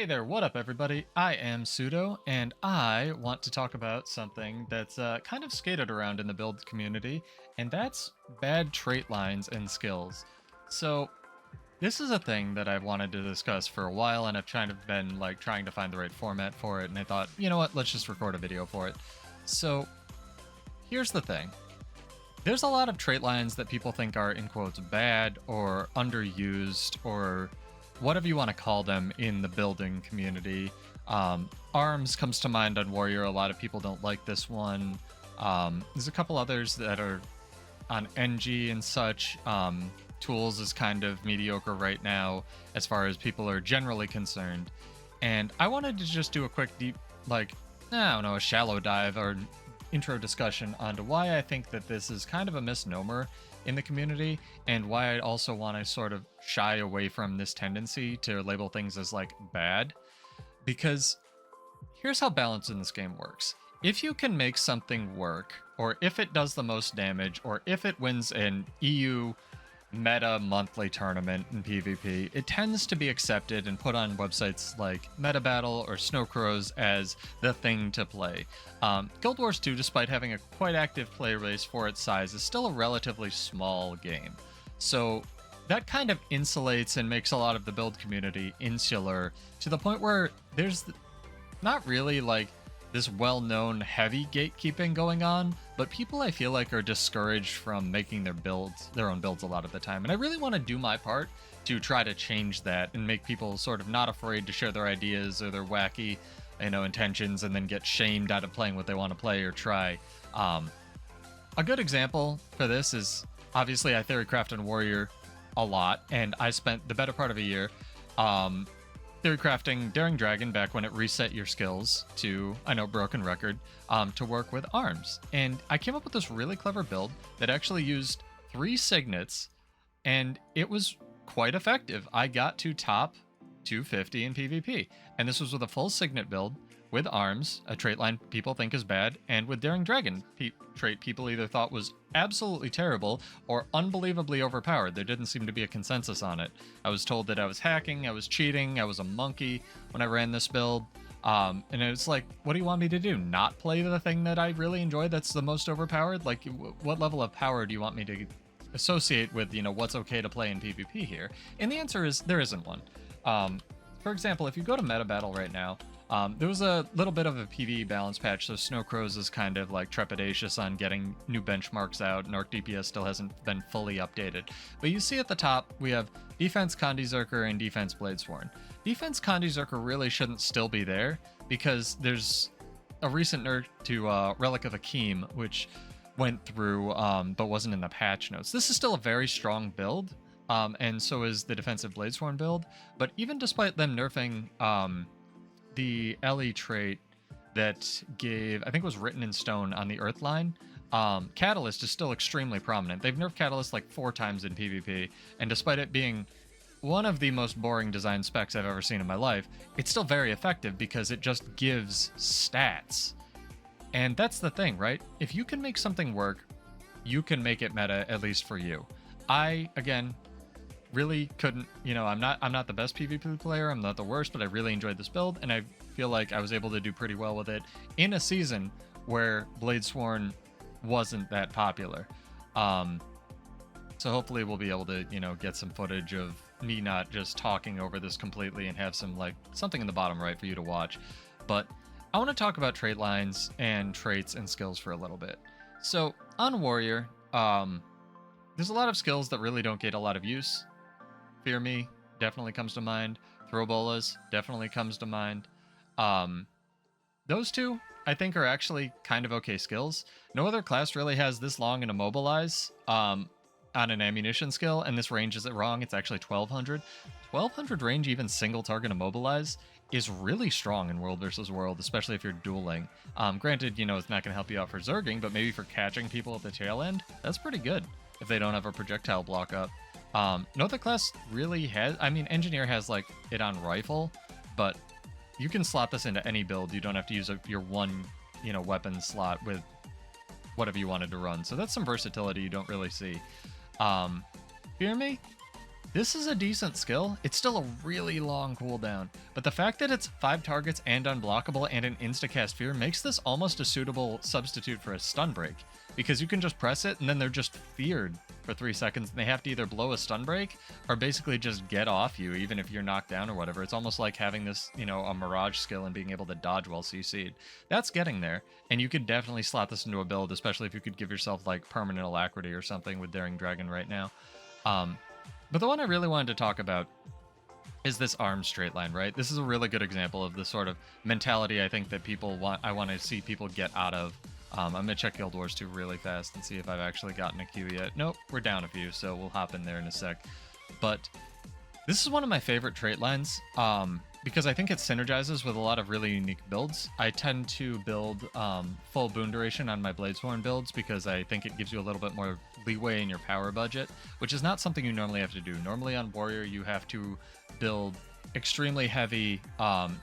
Hey there, what up, everybody? I am Pseudo, and I want to talk about something that's kind of skated around in the build community, and that's bad trait lines and skills. So, this is a thing that I've wanted to discuss for a while, and I've kind of been trying to find the right format for it, and I thought, you know what, let's just record a video for it. So, here's the thing. There's a lot of trait lines that people think are, in quotes, bad or underused or whatever you want to call them in the building community. Arms comes to mind on Warrior. A lot of people don't like this one. There's a couple others that are on NG and such. Tools is kind of mediocre right now as far as people are generally concerned. And I wanted to just do a quick deep, I don't know, a shallow dive or intro discussion onto why I think that this is kind of a misnomer in the community and why I also want to sort of shy away from this tendency to label things as bad. Because here's how balance in this game works. If you can make something work, or if it does the most damage, or if it wins an EU meta monthly tournament in PvP, it tends to be accepted and put on websites like Meta Battle or Snowcrows as the thing to play. Guild Wars 2, despite having a quite active player base for its size, is still a relatively small game. So that kind of insulates and makes a lot of the build community insular to the point where there's not really this well-known heavy gatekeeping going on, but people I feel like are discouraged from making their own builds a lot of the time. And I really want to do my part to try to change that and make people sort of not afraid to share their ideas or their wacky, intentions and then get shamed out of playing what they want to play or try. A good example for this is obviously I theorycraft on Warrior a lot, and I spent the better part of a year theorycrafting Daring Dragon back when it reset your skills to, I know, broken record, to work with arms. And I came up with this really clever build that actually used 3 signets, and it was quite effective. I got to top 250 in PvP, and this was with a full signet build, with arms, a trait line people think is bad, and with Daring Dragon, trait people either thought was absolutely terrible or unbelievably overpowered. There didn't seem to be a consensus on it. I was told that I was hacking, I was cheating, I was a monkey when I ran this build. And it was like, what do you want me to do? Not play the thing that I really enjoy that's the most overpowered? What level of power do you want me to associate with, what's okay to play in PvP here? And the answer is there isn't one. For example, if you go to Meta Battle right now, there was a little bit of a PvE balance patch, so Snowcrows is kind of trepidatious on getting new benchmarks out, and Arc DPS still hasn't been fully updated. But you see at the top, we have Defense Condi Zerker and Defense Bladesworn. Defense Condi Zerker really shouldn't still be there, because there's a recent nerf to Relic of Akeem, which went through, but wasn't in the patch notes. This is still a very strong build, and so is the Defensive Bladesworn build, but even despite them nerfing the LE trait that gave, I think it was written in stone on the Earth line, Catalyst is still extremely prominent. They've nerfed Catalyst 4 times in PvP, and despite it being one of the most boring design specs I've ever seen in my life, it's still very effective because it just gives stats. And that's the thing, right? If you can make something work, you can make it meta, at least for you. I, again, really couldn't, I'm not the best PvP player, I'm not the worst, but I really enjoyed this build, and I feel like I was able to do pretty well with it in a season where Bladesworn wasn't that popular. So hopefully we'll be able to, get some footage of me not just talking over this completely and have some, something in the bottom right for you to watch. But I want to talk about trait lines and traits and skills for a little bit. So on Warrior, there's a lot of skills that really don't get a lot of use. Fear Me definitely comes to mind. Throw Bolas definitely comes to mind. Those 2, I think, are actually kind of okay skills. No other class really has this long an immobilize on an ammunition skill, and this range isn't wrong. It's actually 1200. 1200 range, even single target immobilize, is really strong in World versus World, especially if you're dueling. Granted, it's not going to help you out for zerging, but maybe for catching people at the tail end, that's pretty good if they don't have a projectile block up. No other class really has, Engineer has it on rifle, but you can slot this into any build. You don't have to use your one, weapon slot with whatever you wanted to run. So that's some versatility you don't really see. Fear Me? This is a decent skill. It's still a really long cooldown, but the fact that it's 5 targets and unblockable and an insta-cast fear makes this almost a suitable substitute for a stun break, because you can just press it and then they're just feared for 3 seconds and they have to either blow a stun break or basically just get off you even if you're knocked down or whatever. It's almost like having this, a mirage skill and being able to dodge while CC'd. That's getting there, and you could definitely slot this into a build, especially if you could give yourself like permanent alacrity or something with Daring Dragon right now. But the one I really wanted to talk about is this arm straight line, right? This is a really good example of the sort of mentality I think that I want to see people get out of. I'm going to check Guild Wars 2 really fast and see if I've actually gotten a queue yet. Nope, we're down a few, so we'll hop in there in a sec. But this is one of my favorite trait lines, because I think it synergizes with a lot of really unique builds. I tend to build full boon duration on my Bladesworn builds because I think it gives you a little bit more leeway in your power budget, which is not something you normally have to do. Normally on Warrior, you have to build extremely heavy,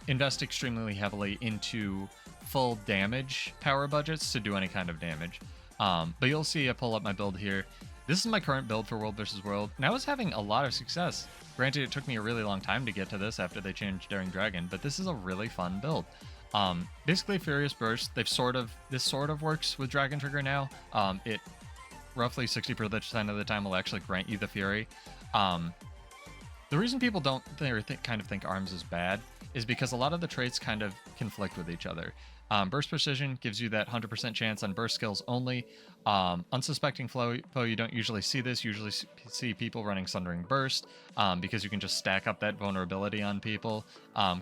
invest extremely heavily into full damage power budgets to do any kind of damage. But you'll see I pull up my build here. This is my current build for World vs. World, and I was having a lot of success. Granted, it took me a really long time to get to this after they changed Daring Dragon, but this is a really fun build. Basically, Furious Burst, this sort of works with Dragon Trigger now. It roughly 60% of the time will actually grant you the Fury. The reason people don't kind of think arms is bad is because a lot of the traits kind of conflict with each other. Burst Precision gives you that 100% chance on burst skills only. Unsuspecting foe, you don't usually see this. Usually see people running Sundering Burst because you can just stack up that vulnerability on people.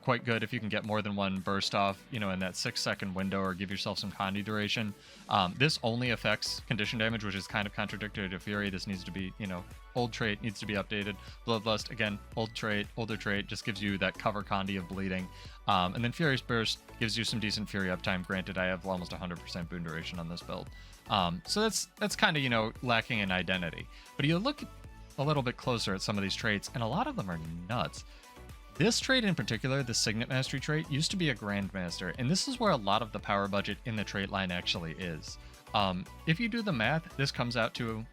Quite good if you can get more than one burst off, in that 6-second window, or give yourself some Condi duration. This only affects condition damage, which is kind of contradictory to Fury. This needs to be, old trait needs to be updated. Bloodlust, again, older trait, just gives you that cover Condi of bleeding. And then Furious Burst gives you some decent Fury uptime. Granted, I have almost 100% boon duration on this build. So that's kind of, lacking in identity. But you look a little bit closer at some of these traits, and a lot of them are nuts. This trait in particular, the Signet Mastery trait, used to be a Grandmaster, and this is where a lot of the power budget in the trait line actually is. If you do the math, this comes out to,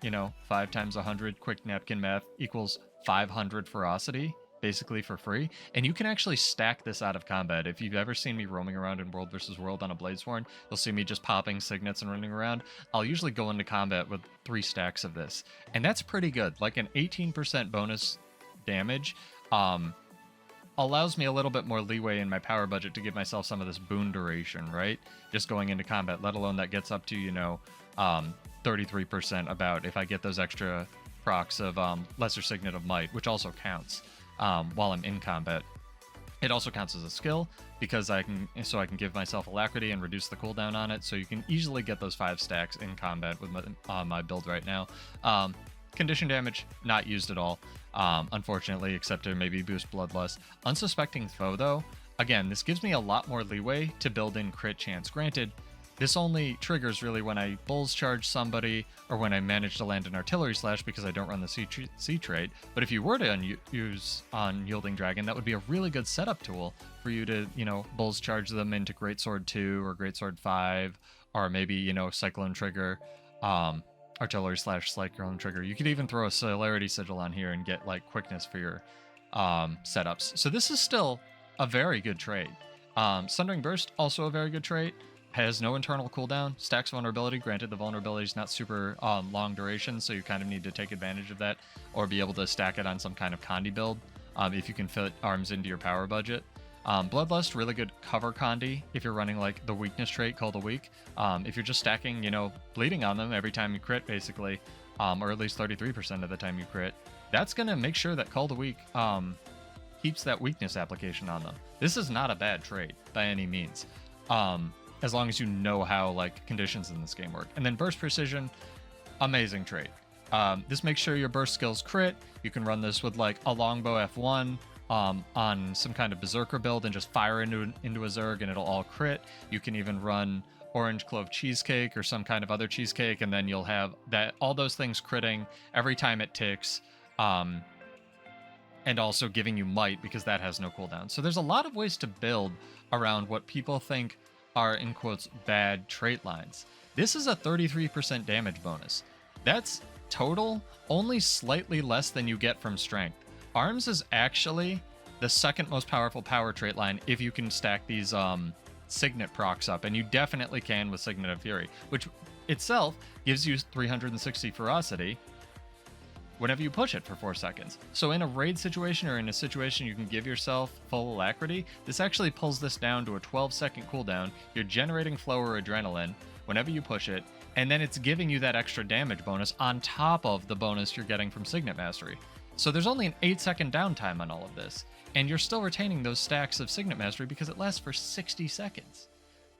5 times 100 quick napkin math equals 500 ferocity, basically for free. And you can actually stack this out of combat. If you've ever seen me roaming around in World vs. World on a Bladesworn, you'll see me just popping signets and running around. I'll usually go into combat with 3 stacks of this. And that's pretty good. Like an 18% bonus damage allows me a little bit more leeway in my power budget to give myself some of this boon duration, right? Just going into combat, let alone that gets up to, 33% about if I get those extra procs of Lesser Signet of Might, which also counts while I'm in combat. It also counts as a skill because I can give myself alacrity and reduce the cooldown on it, so you can easily get those 5 stacks in combat with my build right now. Condition damage, not used at all, unfortunately, except to maybe boost Bloodlust. Unsuspecting foe, though, again, this gives me a lot more leeway to build in crit chance. Granted, this only triggers really when I Bulls Charge somebody or when I manage to land an Artillery Slash because I don't run the C trait. But if you were to use Unyielding Dragon, that would be a really good setup tool for you to, Bulls Charge them into Greatsword 2 or Greatsword 5, or maybe, Cyclone Trigger, Artillery Slash Cyclone Trigger. You could even throw a Celerity Sigil on here and get, like, quickness for your setups. So this is still a very good trait. Sundering Burst, also a very good trait. Has no internal cooldown, stacks vulnerability. Granted, the vulnerability is not super long duration, so you kind of need to take advantage of that or be able to stack it on some kind of Condi build if you can fit arms into your power budget. Bloodlust, really good cover Condi if you're running like the weakness trait, Call the Weak. If you're just stacking, bleeding on them every time you crit, basically, or at least 33% of the time you crit, that's going to make sure that Call the Weak keeps that weakness application on them. This is not a bad trait by any means. As long as you know how like conditions in this game work. And then Burst Precision, amazing trait. This makes sure your burst skills crit. You can run this with like a longbow F1 on some kind of berserker build and just fire into a Zerg and it'll all crit. You can even run Orange Clove Cheesecake or some kind of other cheesecake, and then you'll have that all those things critting every time it ticks. And also giving you might because that has no cooldown. So there's a lot of ways to build around what people think are, in quotes, bad trait lines. This is a 33% damage bonus. That's total, only slightly less than you get from strength. Arms is actually the second most powerful power trait line if you can stack these Signet procs up, and you definitely can with Signet of Fury, which itself gives you 360 ferocity whenever you push it for 4 seconds. So in a raid situation or in a situation you can give yourself full alacrity, this actually pulls this down to a 12-second cooldown. You're generating flow or adrenaline whenever you push it, and then it's giving you that extra damage bonus on top of the bonus you're getting from Signet Mastery. So there's only an 8-second downtime on all of this, and you're still retaining those stacks of Signet Mastery because it lasts for 60 seconds.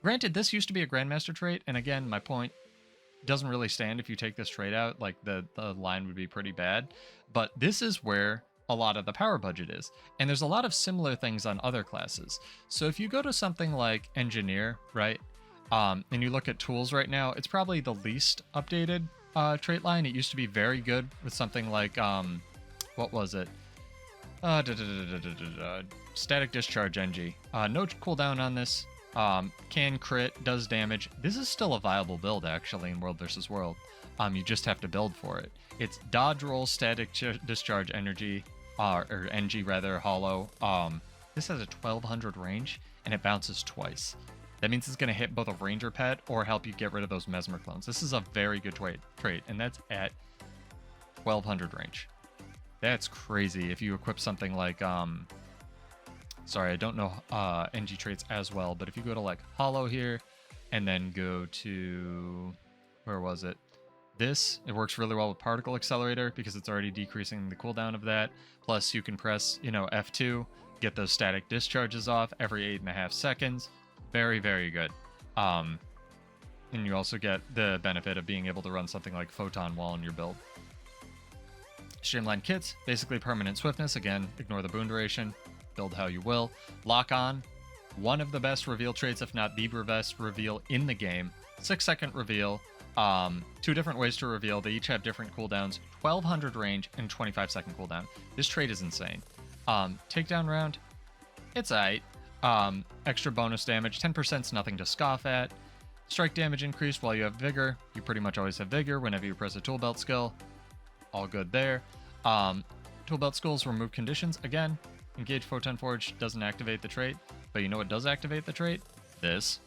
Granted, this used to be a Grandmaster trait, and again, my point doesn't really stand if you take this trait out, like the line would be pretty bad, but this is where a lot of the power budget is, and there's a lot of similar things on other classes. So if you go to something like Engineer, right, and you look at tools right now, it's probably the least updated trait line. It used to be very good with something like, what was it? Static Discharge NG. No cooldown on this. Can crit, does damage. This is still a viable build actually in World vs. World. You just have to build for it. It's dodge roll, static discharge energy, or NG rather, hollow. This has a 1200 range and it bounces twice. That means it's going to hit both a ranger pet or help you get rid of those mesmer clones. This is a very good trait, and that's at 1200 range. That's crazy. If you equip something like sorry, I don't know NG traits as well, but if you go to like Hollow here, and then go to, where was it? This, it works really well with Particle Accelerator because it's already decreasing the cooldown of that. Plus you can press, F2, get those static discharges off every 8.5 seconds. Very, very good. And you also get the benefit of being able to run something like Photon Wall in your build. Streamlined Kits, basically permanent swiftness. Again, ignore the boon duration. Build how you will. Lock On, one of the best reveal traits, if not the best reveal in the game. 6-second reveal. 2 different ways to reveal. They each have different cooldowns. 1200 range and 25-second cooldown. This trait is insane. Takedown round, it's aight. Extra bonus damage. 10% is nothing to scoff at. Strike damage increased while you have vigor. You pretty much always have vigor whenever you press a tool belt skill. All good there. Tool belt skills remove conditions. Again, Engage Photon Forge doesn't activate the trait, but you know what does activate the trait? This.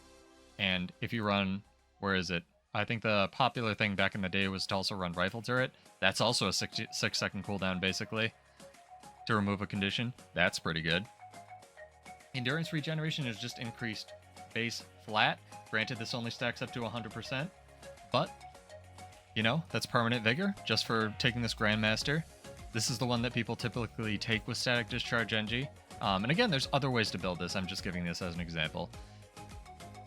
And if you run, where is it? I think the popular thing back in the day was to also run Rifle Turret. That's also a 6-second cooldown, basically, to remove a condition. That's pretty good. Endurance regeneration is just increased base flat. Granted, this only stacks up to 100%, but, that's permanent vigor just for taking this Grandmaster. This is the one that people typically take with Static Discharge NG. And again, there's other ways to build this. I'm just giving this as an example.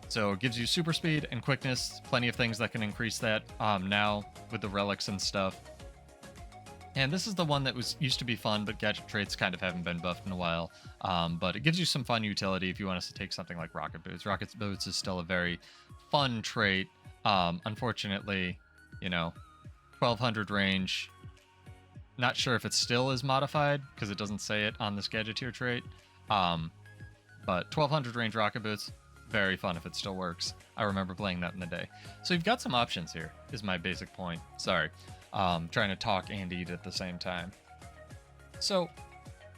So it gives you super speed and quickness, plenty of things that can increase that now with the relics and stuff. And this is the one that used to be fun, but gadget traits kind of haven't been buffed in a while. But it gives you some fun utility if you want us to take something like Rocket Boots. Rocket Boots is still a very fun trait. Unfortunately, 1200 range. Not sure if it still is modified because it doesn't say it on this Gadgeteer trait. But 1200 range Rocket Boots, very fun if it still works. I remember playing that in the day. So you've got some options here, is my basic point. Sorry. Trying to talk and eat at the same time. So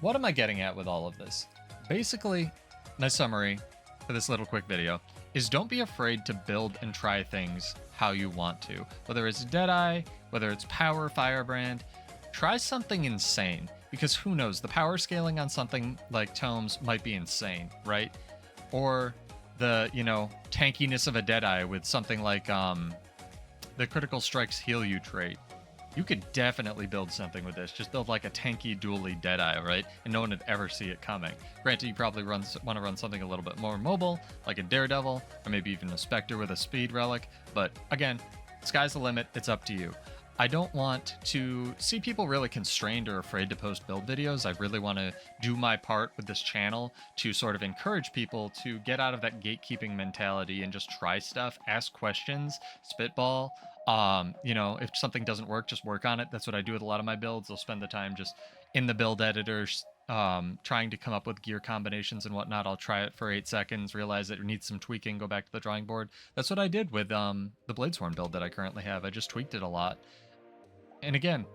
what am I getting at with all of this? Basically, my summary for this little quick video is don't be afraid to build and try things how you want to. Whether it's Deadeye, whether it's Power Firebrand, try something insane, because who knows, the power scaling on something like Tomes might be insane, right? Or the, tankiness of a Deadeye with something like the Critical Strikes Heal You trait. You could definitely build something with this. Just build like a tanky dually Deadeye, right? And no one would ever see it coming. Granted, you probably want to run something a little bit more mobile, like a Daredevil, or maybe even a Spectre with a speed relic. But again, sky's the limit. It's up to you. I don't want to see people really constrained or afraid to post build videos. I really want to do my part with this channel to sort of encourage people to get out of that gatekeeping mentality and just try stuff, ask questions, spitball. If something doesn't work, just work on it. That's what I do with a lot of my builds. I'll spend the time just in the build editors, trying to come up with gear combinations and whatnot. I'll try it for 8 seconds, realize it needs some tweaking, go back to the drawing board. That's what I did with the Bladesworn build that I currently have. I just tweaked it a lot. And again,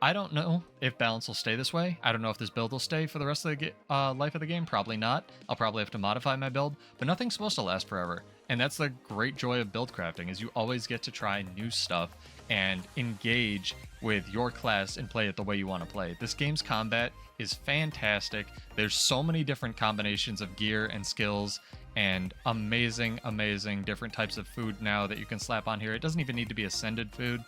I don't know if balance will stay this way. I don't know if this build will stay for the rest of the life of the game. Probably not. I'll probably have to modify my build, but nothing's supposed to last forever. And that's the great joy of build crafting, is you always get to try new stuff and engage with your class and play it the way you want to play. This game's combat is fantastic. There's so many different combinations of gear and skills and amazing, amazing different types of food now that you can slap on here. It doesn't even need to be ascended food.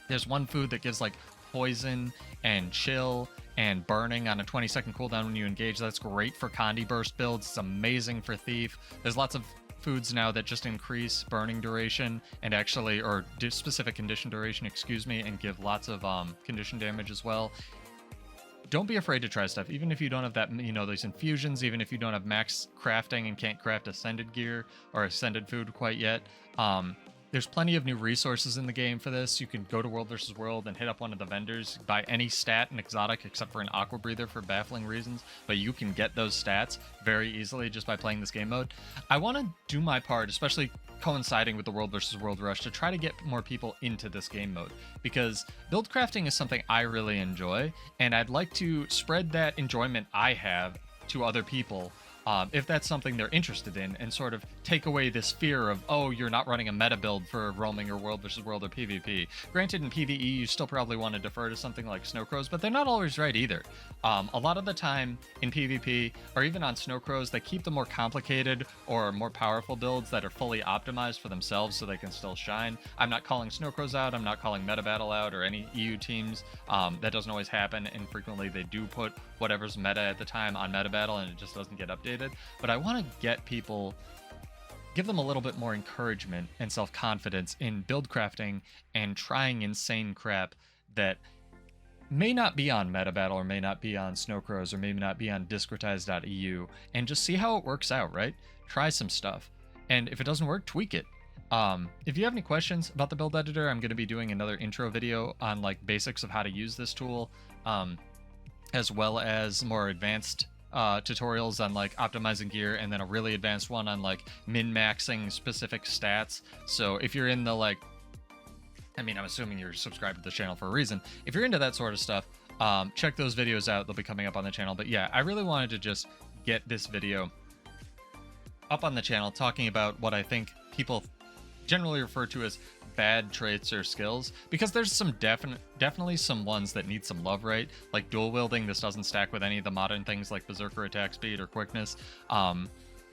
There's one food that gives like poison and chill and burning on a 20-second cooldown when you engage. That's great for Condi burst builds. It's amazing for thief. There's lots of foods now that just increase burning duration and actually, or specific condition duration, excuse me, and give lots of condition damage as well. Don't be afraid to try stuff, even if you don't have that, those infusions, even if you don't have max crafting and can't craft ascended gear or ascended food quite yet. There's plenty of new resources in the game for this. You can go to World vs. World and hit up one of the vendors, buy any stat and exotic except for an aqua breather for baffling reasons, but you can get those stats very easily just by playing this game mode. I want to do my part, especially coinciding with the World vs. World rush, to try to get more people into this game mode, because build crafting is something I really enjoy, and I'd like to spread that enjoyment I have to other people. If that's something they're interested in, and sort of take away this fear of, oh, you're not running a meta build for roaming or World vs. World or PvP. Granted, in PvE, you still probably want to defer to something like Snow Crows, but they're not always right either. A lot of the time in PvP, or even on Snow Crows, they keep the more complicated or more powerful builds that are fully optimized for themselves so they can still shine. I'm not calling Snow Crows out, I'm not calling Meta Battle out, or any EU teams. That doesn't always happen, and frequently they do put whatever's meta at the time on Meta Battle, and it just doesn't get updated. But I want to get people, give them a little bit more encouragement and self-confidence in build crafting and trying insane crap that may not be on Meta Battle, or may not be on Snow Crows, or maybe not be on discretize.eu, and just see how it works out, right? Try some stuff. And if it doesn't work, tweak it. If you have any questions about the build editor, I'm going to be doing another intro video on like basics of how to use this tool, as well as more advanced tutorials on like optimizing gear, and then a really advanced one on like min-maxing specific stats. So if you're in the I'm assuming you're subscribed to the channel for a reason. If you're into that sort of stuff, check those videos out. They'll be coming up on the channel. But yeah, I really wanted to just get this video up on the channel talking about what I think people generally refer to as bad traits or skills, because there's some definitely some ones that need some love, right? Like dual wielding, this doesn't stack with any of the modern things like berserker attack speed or quickness.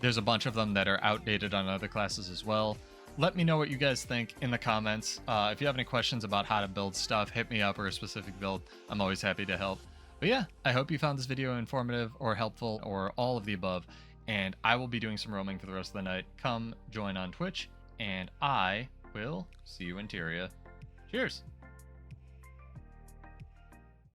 There's a bunch of them that are outdated on other classes as well. Let me know what you guys think in the comments. If you have any questions about how to build stuff, hit me up, or a specific build. I'm always happy to help. But yeah, I hope you found this video informative or helpful, or all of the above, and I will be doing some roaming for the rest of the night. Come join on Twitch, and I will see you in Tyria. Cheers!